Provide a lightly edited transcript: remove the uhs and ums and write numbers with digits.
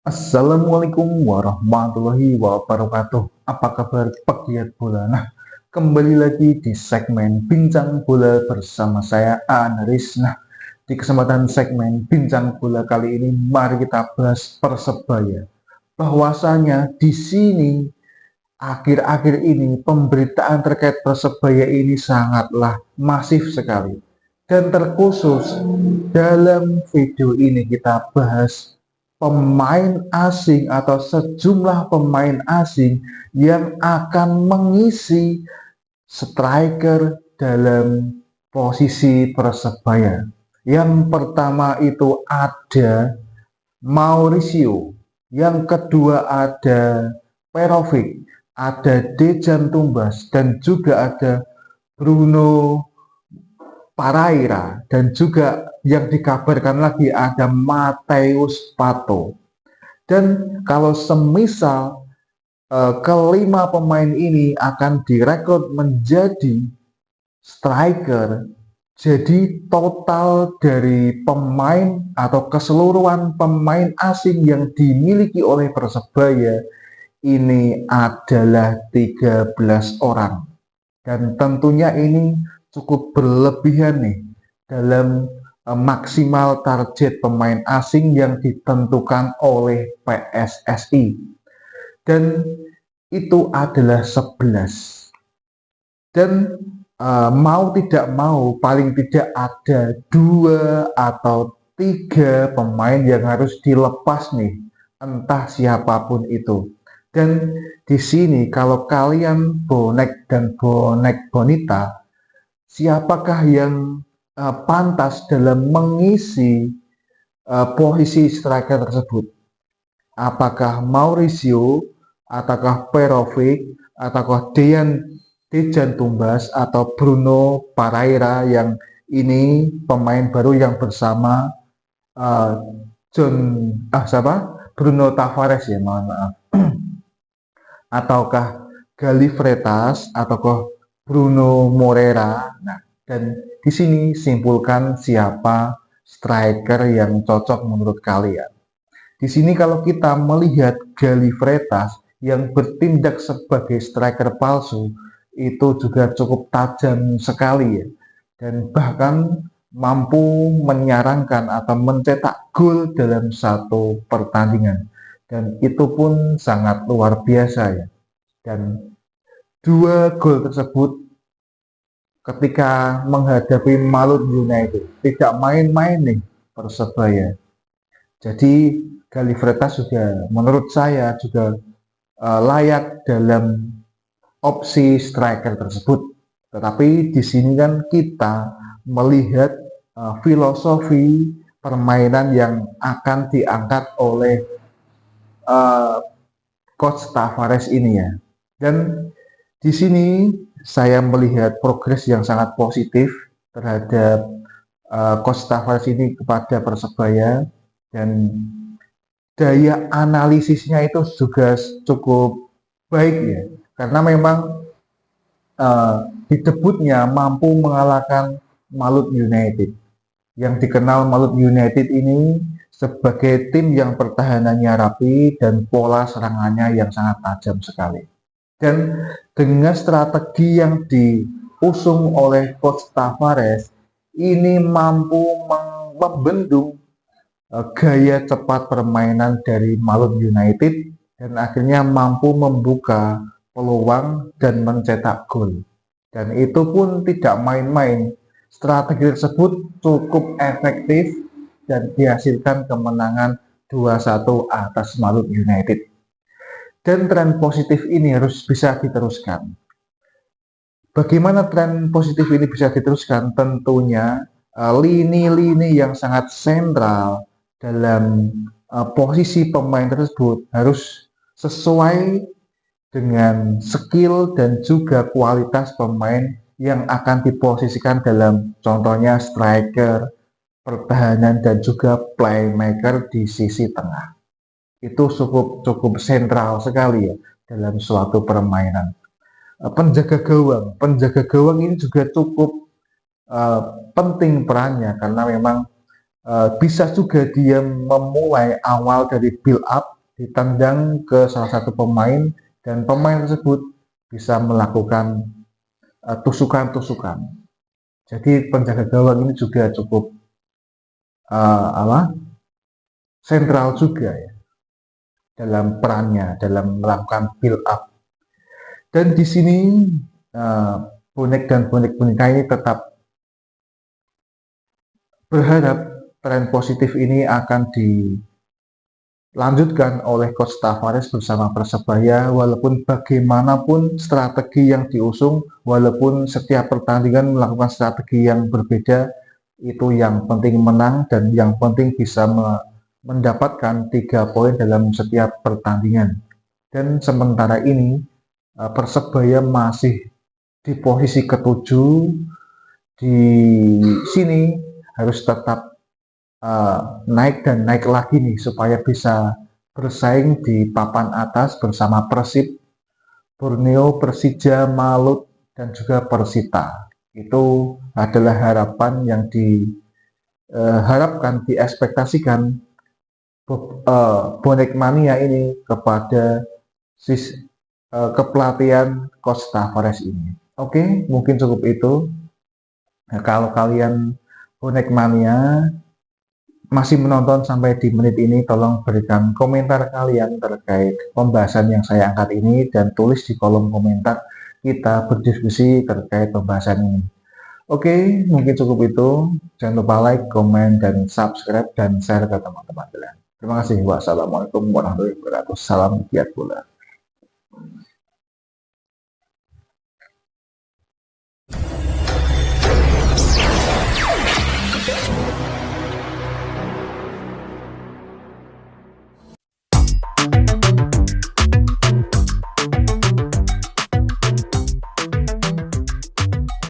Assalamualaikum warahmatullahi wabarakatuh. Apa kabar pegiat bola? Nah, kembali lagi di segmen Bincang Bola bersama saya Aneris. Nah, di kesempatan segmen Bincang Bola kali ini, mari kita bahas Persebaya. Bahwasanya di sini akhir-akhir ini pemberitaan terkait Persebaya ini sangatlah masif sekali. Dan terkhusus dalam video ini kita bahas pemain asing atau sejumlah pemain asing yang akan mengisi striker dalam posisi Persebaya. Yang pertama itu ada Mauricio, yang kedua ada Perovic, ada Dejan Tumbas, dan juga ada Bruno Paraira, dan juga yang dikabarkan lagi ada Mateus Pato. Dan kalau semisal kelima pemain ini akan direkrut menjadi striker, jadi total dari pemain atau keseluruhan pemain asing yang dimiliki oleh Persebaya ini adalah 13 orang. Dan tentunya ini cukup berlebihan nih dalam maksimal target pemain asing yang ditentukan oleh PSSI. Dan itu adalah 11. Dan mau tidak mau paling tidak ada 2 atau 3 pemain yang harus dilepas nih, entah siapapun itu. Dan di sini kalau kalian bonek dan bonek bonita, siapakah yang pantas dalam mengisi posisi striker tersebut? Apakah Mauricio, ataukah Perovic, ataukah Dejan Tumbas, atau Bruno Paraira yang ini pemain baru yang bersama uh, Bruno Tavares ya, mohon maaf. Ataukah Gali Freitas, ataukah Bruno Moreira. Nah, dan di sini simpulkan siapa striker yang cocok menurut kalian. Di sini kalau kita melihat Gali Freitas yang bertindak sebagai striker palsu, itu juga cukup tajam sekali ya. Dan bahkan mampu menyarankan atau mencetak gol dalam satu pertandingan. Dan itu pun sangat luar biasa ya. Dan 2 gol tersebut ketika menghadapi Malut United tidak main-main nih Persebaya. Jadi Gali Freitas juga menurut saya juga layak dalam opsi striker tersebut. Tetapi di sini kan kita melihat filosofi permainan yang akan diangkat oleh Coach Tavares ini ya. Dan di sini saya melihat progres yang sangat positif terhadap Coach Tavares ini kepada Persebaya, dan daya analisisnya itu juga cukup baik ya, karena memang di debutnya mampu mengalahkan Malut United. Yang dikenal Malut United ini sebagai tim yang pertahanannya rapi dan pola serangannya yang sangat tajam sekali. Dan dengan strategi yang diusung oleh Coach Tavares, ini mampu membendung gaya cepat permainan dari Malut United dan akhirnya mampu membuka peluang dan mencetak gol. Dan itu pun tidak main-main. Strategi tersebut cukup efektif dan dihasilkan kemenangan 2-1 atas Malut United. Dan tren positif ini harus bisa diteruskan. Bagaimana tren positif ini bisa diteruskan? Tentunya lini-lini yang sangat sentral dalam posisi pemain tersebut harus sesuai dengan skill dan juga kualitas pemain yang akan diposisikan dalam contohnya striker, pertahanan, dan juga playmaker di sisi tengah. Itu cukup sentral sekali ya dalam suatu permainan. Penjaga gawang ini juga cukup penting perannya, karena memang bisa juga dia memulai awal dari build up ditendang ke salah satu pemain dan pemain tersebut bisa melakukan tusukan-tusukan. Jadi penjaga gawang ini juga cukup sentral juga ya dalam perannya dalam melakukan build up. Dan di sini bonek dan bonek-boneka ini tetap berharap tren positif ini akan dilanjutkan oleh Coach Tavares bersama Persebaya, walaupun bagaimanapun strategi yang diusung, walaupun setiap pertandingan melakukan strategi yang berbeda, itu yang penting menang dan yang penting bisa mendapatkan 3 poin dalam setiap pertandingan. Dan sementara ini Persebaya masih di posisi ke-7. Di sini harus tetap naik dan naik lagi nih supaya bisa bersaing di papan atas bersama Persib, Borneo, Persija, Malut, dan juga Persita. Itu adalah harapan yang diharapkan, diekspektasikan bonek mania ini kepada kepelatihan Coach Tavares ini. Oke, mungkin cukup itu. Nah, kalau kalian bonek mania masih menonton sampai di menit ini, tolong berikan komentar kalian terkait pembahasan yang saya angkat ini dan tulis di kolom komentar, kita berdiskusi terkait pembahasan ini. Oke, mungkin cukup itu. Jangan lupa like, komen, dan subscribe dan share ke teman-teman kalian. Terima kasih. Wassalamualaikum warahmatullahi wabarakatuh. Salam giat bola.